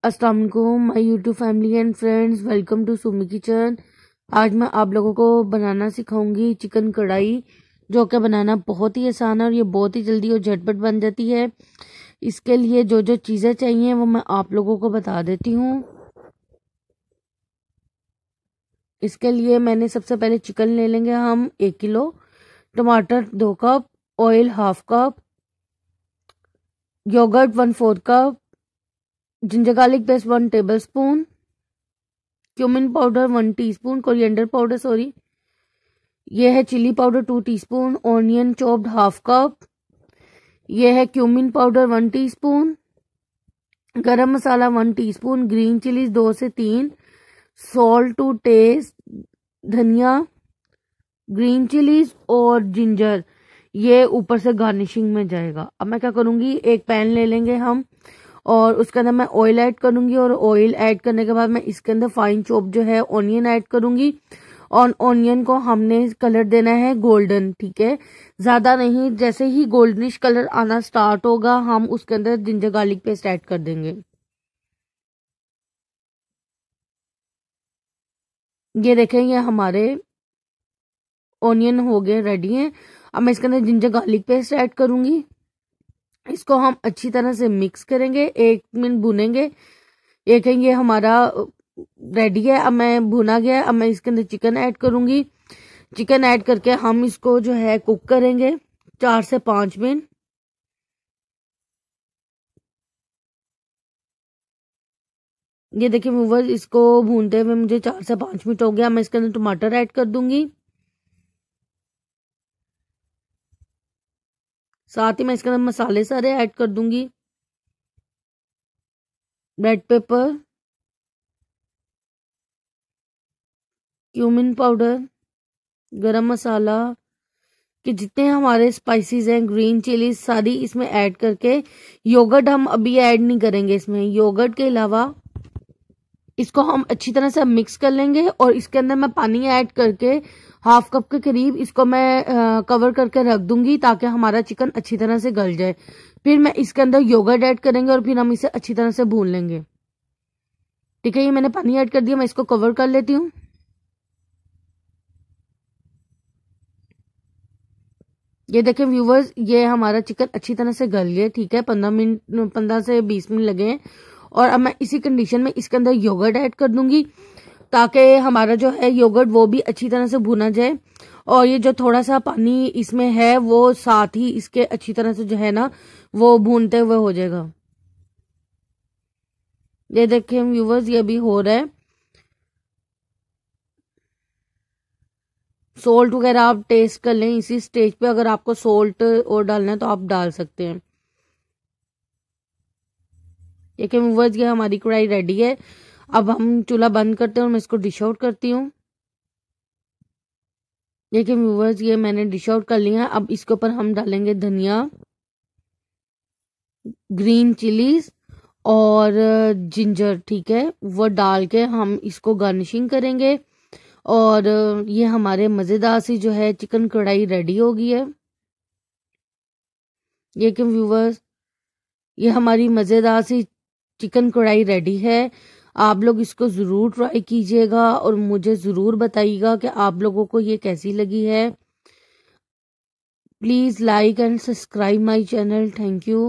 अस्सलाम वालेकुम my YouTube family and friends, welcome to Sumi kitchen. आज मैं आप लोगों को बनाना सिखाऊंगी चिकन कढ़ाई, जो कि बनाना बहुत ही आसान है और ये बहुत ही जल्दी और झटपट बन जाती है। इसके लिए जो जो चीज़ें चाहिए वो मैं आप लोगों को बता देती हूँ। इसके लिए मैंने सबसे पहले चिकन ले लेंगे हम 1 किलो, टमाटर 2 cup, oil 1/2 cup, yogurt 1/4 cup, ginger garlic paste 1 tablespoon, cumin powder 1 teaspoon, coriander powder sorry, ये है chilli powder 2 teaspoon, onion chopped 1/2 cup, ये है क्यूमिन पाउडर 1 टीस्पून, गरम मसाला 1 टीस्पून, ग्रीन चिलीज 2 से 3, सॉल्ट टू टेस्ट, धनिया, ग्रीन चिलीज और ginger, ये ऊपर से गार्निशिंग में जाएगा। अब मैं क्या करूंगी, एक पैन ले लेंगे हम और उसके अंदर मैं ऑयल ऐड करूंगी और ऑयल ऐड करने के बाद मैं इसके अंदर फाइन चॉप जो है ऑनियन ऐड करूंगी और ऑनियन को हमने कलर देना है गोल्डन, ठीक है, ज्यादा नहीं। जैसे ही गोल्डनिश कलर आना स्टार्ट होगा हम उसके अंदर जिंजर गार्लिक पेस्ट ऐड कर देंगे। ये देखें, ये हमारे ऑनियन हो गए, रेडी हैं। अब मैं इसके अंदर जिंजर गार्लिक पेस्ट ऐड करूंगी, इसको हम अच्छी तरह से मिक्स करेंगे, 1 मिनट भुनेंगे। ये कहेंगे हमारा रेडी है। अब मैं भुना गया, अब मैं इसके अंदर चिकन ऐड करूंगी। चिकन ऐड करके हम इसको जो है कुक करेंगे 4 से 5 मिनट। ये देखिए व्यूअर्स, इसको भूनते हुए मुझे 4 से 5 मिनट हो गया। मैं इसके अंदर टमाटर ऐड कर दूंगी, साथ ही मैं इसके अंदर मसाले सारे ऐड कर दूंगी, रेड पेपर, क्यूमिन पाउडर, गरम मसाला कि जितने हमारे स्पाइसेस हैं, ग्रीन चिलीज सारी इसमें ऐड करके, योगर्ट हम अभी ऐड नहीं करेंगे इसमें। योगर्ट के अलावा इसको हम अच्छी तरह से मिक्स कर लेंगे और इसके अंदर मैं पानी ऐड करके 1/2 कप के करीब इसको मैं कवर करके रख दूंगी ताकि हमारा चिकन अच्छी तरह से गल जाए। फिर मैं इसके अंदर योगर्ट ऐड करेंगे और फिर हम इसे अच्छी तरह से भून लेंगे, ठीक है। ये मैंने पानी ऐड कर दिया, मैं इसको कवर कर लेती हूँ। ये देखें व्यूवर्स, ये हमारा चिकन अच्छी तरह से गल गया, ठीक है। 15 से 20 मिनट लगे हैं और अब मैं इसी कंडीशन में इसके अंदर योगर्ट ऐड कर दूंगी ताकि हमारा जो है योगर्ट वो भी अच्छी तरह से भुना जाए और ये जो थोड़ा सा पानी इसमें है वो साथ ही इसके अच्छी तरह से जो है ना वो भूनते हुए हो जाएगा। ये देखें व्यूवर्स, ये भी हो रहा है। सोल्ट वगैरह आप टेस्ट कर लें इसी स्टेज पे, अगर आपको सोल्ट और डालना है तो आप डाल सकते हैं। देखिए व्यूअर्स, ये हमारी कढ़ाई रेडी है। अब हम चूल्हा बंद करते हैं और मैं इसको डिश आउट करती हूँ। देखिए व्यूअर्स, ये मैंने डिश आउट कर लिया है। अब इसके ऊपर हम डालेंगे धनिया, ग्रीन चिलीज और जिंजर, ठीक है, वो डाल के हम इसको गार्निशिंग करेंगे और ये हमारे मजेदार सी जो है चिकन कढ़ाई रेडी हो गई है। ये कि व्यूअर्स, ये हमारी मजेदार सी चिकन कढ़ाई रेडी है। आप लोग इसको ज़रूर ट्राई कीजिएगा और मुझे ज़रूर बताइएगा कि आप लोगों को ये कैसी लगी है। Please like and subscribe my channel. Thank you.